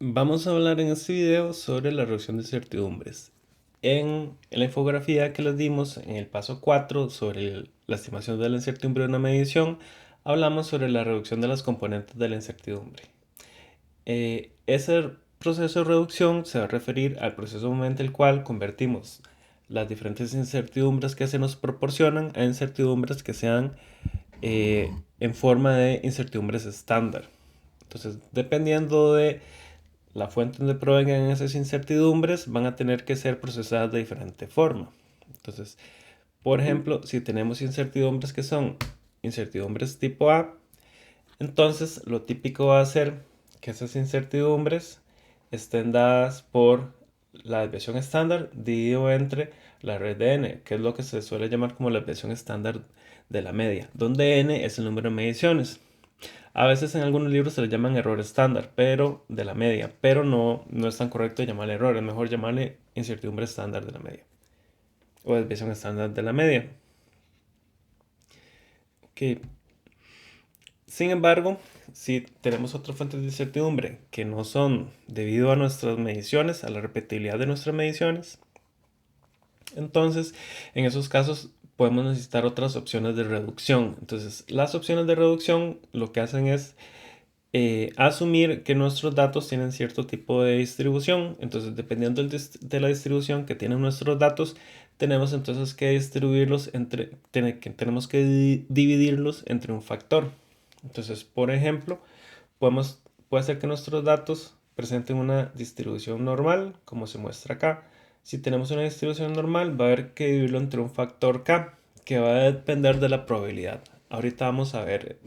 Vamos a hablar en este video sobre la reducción de incertidumbres. En la infografía que les dimos en el paso 4 sobre la estimación de la incertidumbre de una medición, hablamos sobre la reducción de las componentes de la incertidumbre. Ese proceso de reducción se va a referir al proceso mediante el cual convertimos las diferentes incertidumbres que se nos proporcionan a incertidumbres que sean en forma de incertidumbres estándar. Entonces, dependiendo de la fuente donde provengan esas incertidumbres, van a tener que ser procesadas de diferente forma. Entonces, por ejemplo, si tenemos incertidumbres que son incertidumbres tipo A, entonces lo típico va a ser que esas incertidumbres estén dadas por la desviación estándar dividido entre la red de n, que es lo que se suele llamar como la desviación estándar de la media, donde n es el número de mediciones. A veces en algunos libros se le llaman error estándar, pero de la media, pero no es tan correcto llamarle error, es mejor llamarle incertidumbre estándar de la media o desviación estándar de la media. Ok. Sin embargo, si tenemos otras fuentes de incertidumbre que no son debido a nuestras mediciones, a la repetibilidad de nuestras mediciones, entonces en esos casos podemos necesitar otras opciones de reducción. Entonces, las opciones de reducción lo que hacen es asumir que nuestros datos tienen cierto tipo de distribución. Entonces, dependiendo de la distribución que tienen nuestros datos, tenemos entonces que distribuirlos tenemos que dividirlos entre un factor. Entonces, por ejemplo, puede ser que nuestros datos presenten una distribución normal, como se muestra acá. Si tenemos una distribución normal, va a haber que dividirlo entre un factor k, que va a depender de la probabilidad. Ahorita vamos a ver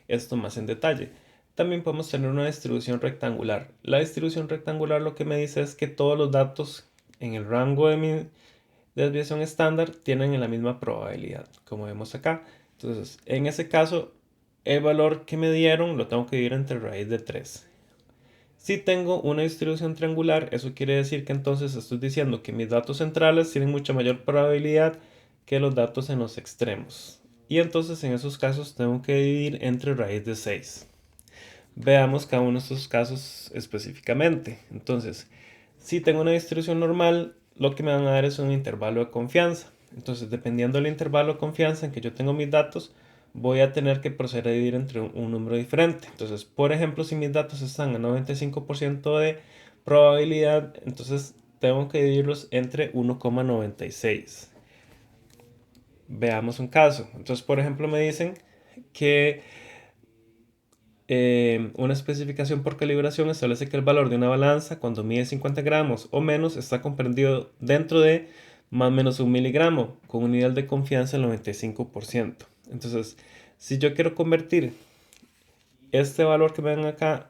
esto más en detalle. También podemos tener una distribución rectangular. La distribución rectangular lo que me dice es que todos los datos en el rango de mi desviación estándar tienen la misma probabilidad, como vemos acá. Entonces, en ese caso, el valor que me dieron lo tengo que dividir entre raíz de 3. Si tengo una distribución triangular, eso quiere decir que entonces estoy diciendo que mis datos centrales tienen mucha mayor probabilidad que los datos en los extremos. Y entonces en esos casos tengo que dividir entre raíz de 6. Veamos cada uno de estos casos específicamente. Entonces, si tengo una distribución normal, lo que me van a dar es un intervalo de confianza. Entonces, dependiendo del intervalo de confianza en que yo tengo mis datos, voy a tener que proceder a dividir entre un número diferente. Entonces, por ejemplo, si mis datos están a 95% de probabilidad, entonces tengo que dividirlos entre 1,96. Veamos un caso. Entonces, por ejemplo, me dicen que una especificación por calibración establece que el valor de una balanza cuando mide 50 gramos o menos está comprendido dentro de más o menos 1 miligramo con un nivel de confianza del 95%. Entonces, si yo quiero convertir este valor que ven acá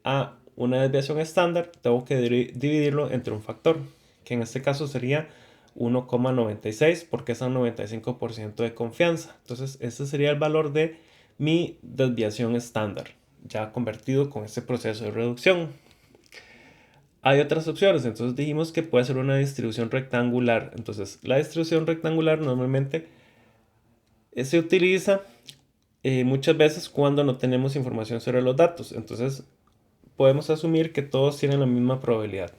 a una desviación estándar, tengo que dividirlo entre un factor, que en este caso sería 1,96 porque es a 95% de confianza. Entonces, este sería el valor de mi desviación estándar, ya convertido con este proceso de reducción. Hay otras opciones, entonces dijimos que puede ser una distribución rectangular. Entonces, la distribución rectangular normalmente se utiliza muchas veces cuando no tenemos información sobre los datos. Entonces, podemos asumir que todos tienen la misma probabilidad.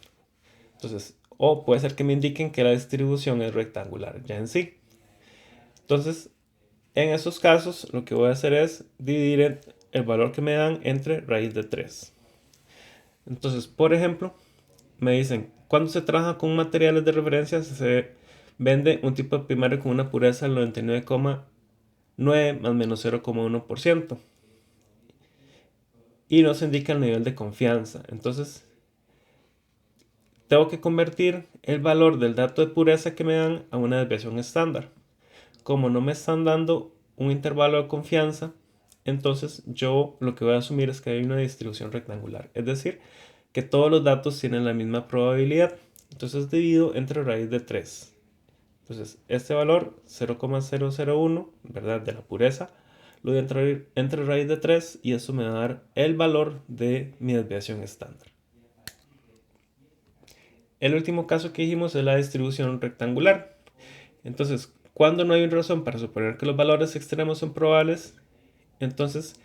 Entonces, o puede ser que me indiquen que la distribución es rectangular ya en sí. Entonces, en esos casos, lo que voy a hacer es dividir el valor que me dan entre raíz de 3. Entonces, por ejemplo, me dicen, cuando se trabaja con materiales de referencia, se vende un tipo primario con una pureza del 99,9 más menos 0,1%. Y nos indica el nivel de confianza. Entonces, tengo que convertir el valor del dato de pureza que me dan a una desviación estándar. Como no me están dando un intervalo de confianza, entonces yo lo que voy a asumir es que hay una distribución rectangular. Es decir, que todos los datos tienen la misma probabilidad. Entonces divido entre raíz de 3. Entonces este valor 0,001, ¿verdad? De la pureza, lo voy a entrar entre raíz de 3 y eso me va a dar el valor de mi desviación estándar. El último caso que dijimos es la distribución rectangular. Entonces, cuando no hay razón para suponer que los valores extremos son probables, entonces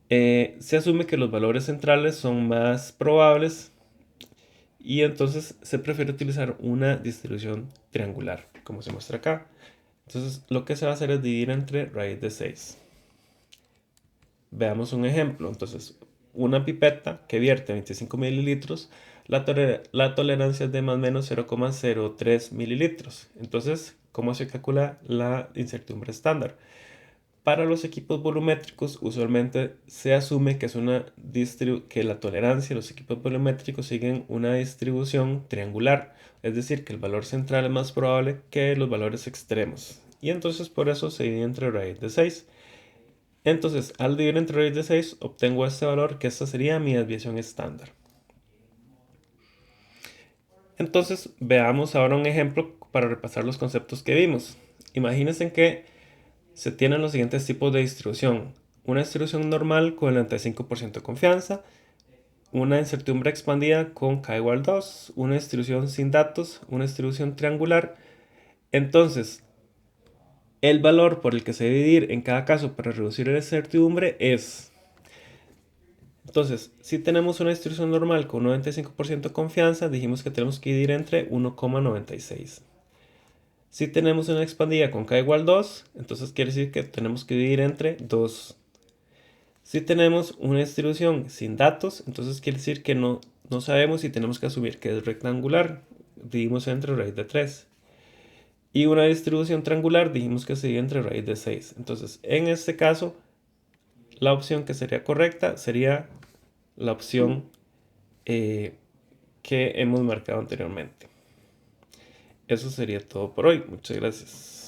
Se asume que los valores centrales son más probables y entonces se prefiere utilizar una distribución triangular, como se muestra acá. Entonces lo que se va a hacer es dividir entre raíz de 6. Veamos un ejemplo. Entonces, una pipeta que vierte 25 mililitros, la tolerancia es de más o menos 0,03 mililitros. Entonces, ¿cómo se calcula la incertidumbre estándar? Para los equipos volumétricos, usualmente se asume que, que la tolerancia de los equipos volumétricos siguen una distribución triangular, es decir, que el valor central es más probable que los valores extremos. Y entonces por eso se divide entre raíz de 6. Entonces, al dividir entre raíz de 6, obtengo este valor, que esta sería mi desviación estándar. Entonces, veamos ahora un ejemplo para repasar los conceptos que vimos. Imagínense que se tienen los siguientes tipos de distribución. Una distribución normal con el 95% de confianza, una incertidumbre expandida con k igual 2, una distribución sin datos, una distribución triangular. Entonces, el valor por el que se debe dividir en cada caso para reducir la incertidumbre es... Entonces, si tenemos una distribución normal con 95% de confianza, dijimos que tenemos que dividir entre 1,96. Si tenemos una expandida con k igual 2, entonces quiere decir que tenemos que dividir entre 2. Si tenemos una distribución sin datos, entonces quiere decir que no sabemos si tenemos que asumir que es rectangular. Dividimos entre raíz de 3. Y una distribución triangular, dijimos que se divide entre raíz de 6. Entonces, en este caso, la opción que sería correcta sería la opción que hemos marcado anteriormente. Eso sería todo por hoy. Muchas gracias.